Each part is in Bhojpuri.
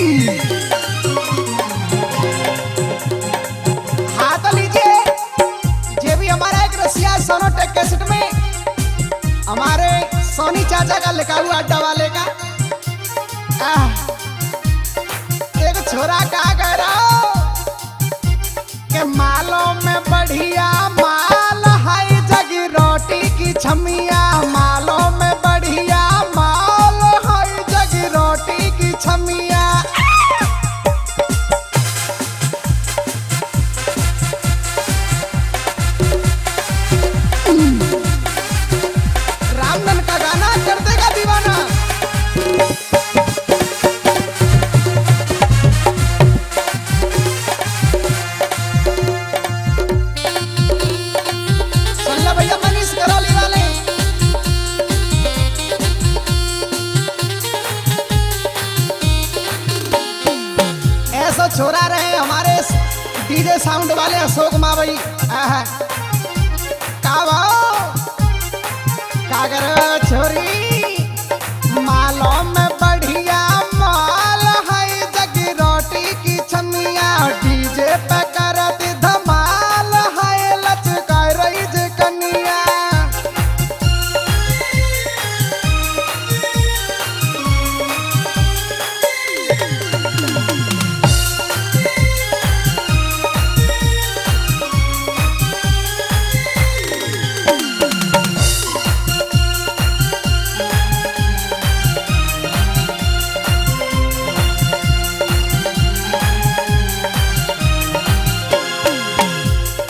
हाँ तो लीजिए, ये भी हमारा एक रसिया सोनोटेक कैसेट में हमारे सोनी चाचा का लिखा हुआ अड्डा वाले का। एक छोरा का कह रहा हो कि मालों में बढ़िया माल है जगी रोटी की छमिया, मालों में बढ़िया माल है जगी रोटी की छमिया। रामधन का गाना कर देगा दीवाना। सुन लो भैया मनीष करौली वाले। ऐसा छोरा रहे हमारे डीजे साउंड वाले अशोक माँ भाई। का करो छोरी, मालों में बढ़िया माल है जगी रोटी की छमिया, डीजे पे करती धमाल है लचका रही जे कनिया।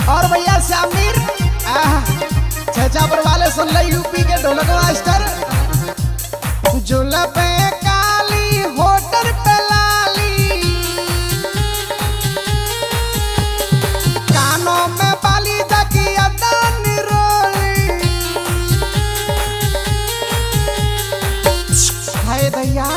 और भैया श्यामीर छेचापुर वाले सुन ले, यूपी के ढोलक मास्टर। जुल पे काली होटर पे लाली, कानों में बाली जगी अदान रोली। हाय भैया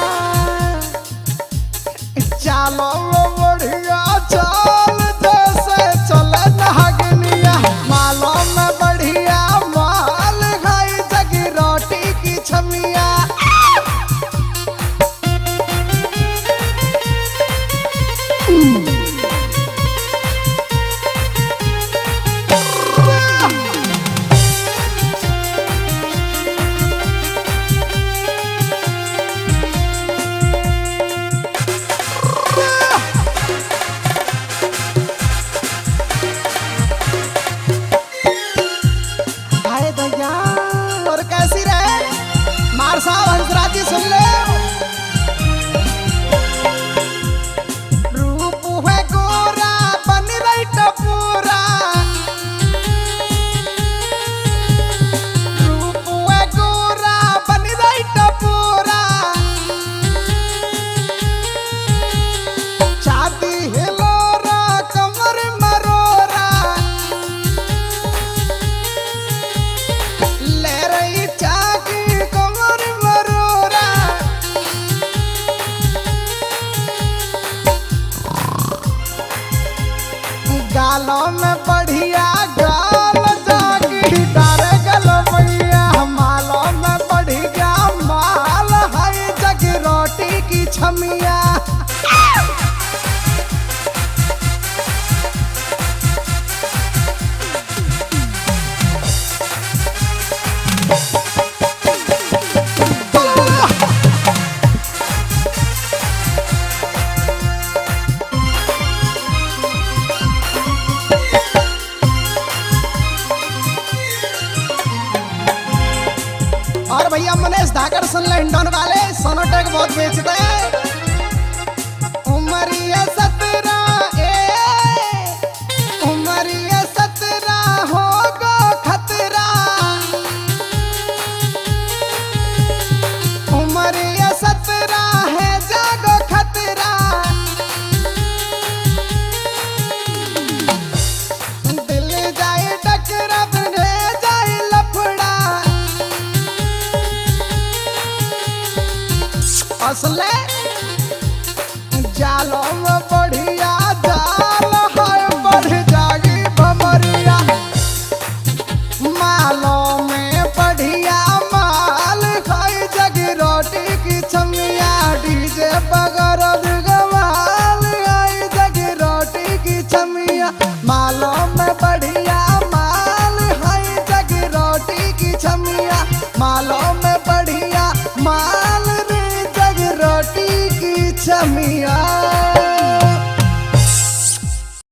चालो बढ़िया चाल जैसे चले नागनिया, मालों में बढ़िया माल खाई जगी रोटी की छमिया। हाय भैया और कैसी रहे मार साहब हंसराजी सुन ले। रूप है गोरा बन रही टपूरा, रूप है गोरा बन रही टपूरा, छाती हिलोरा कमर मरोरा, ले रही चाकी कमर मरोरा। गालों में बढ़िया गाल जागी डारे गल भैया, मालों में बढ़िया माल है जगी रोटी की छमिया। और भैया मनीष धाकर सुन ले, हिंडोन वाले सोनोटेक बहुत बेचते हैं। उमरिया 17 उमरिया 17 हो गो खतरा, उमरिया 17 है जागो खतरा। दिल जाए टकरा बिढ़े जाए लफड़ा, असले जालो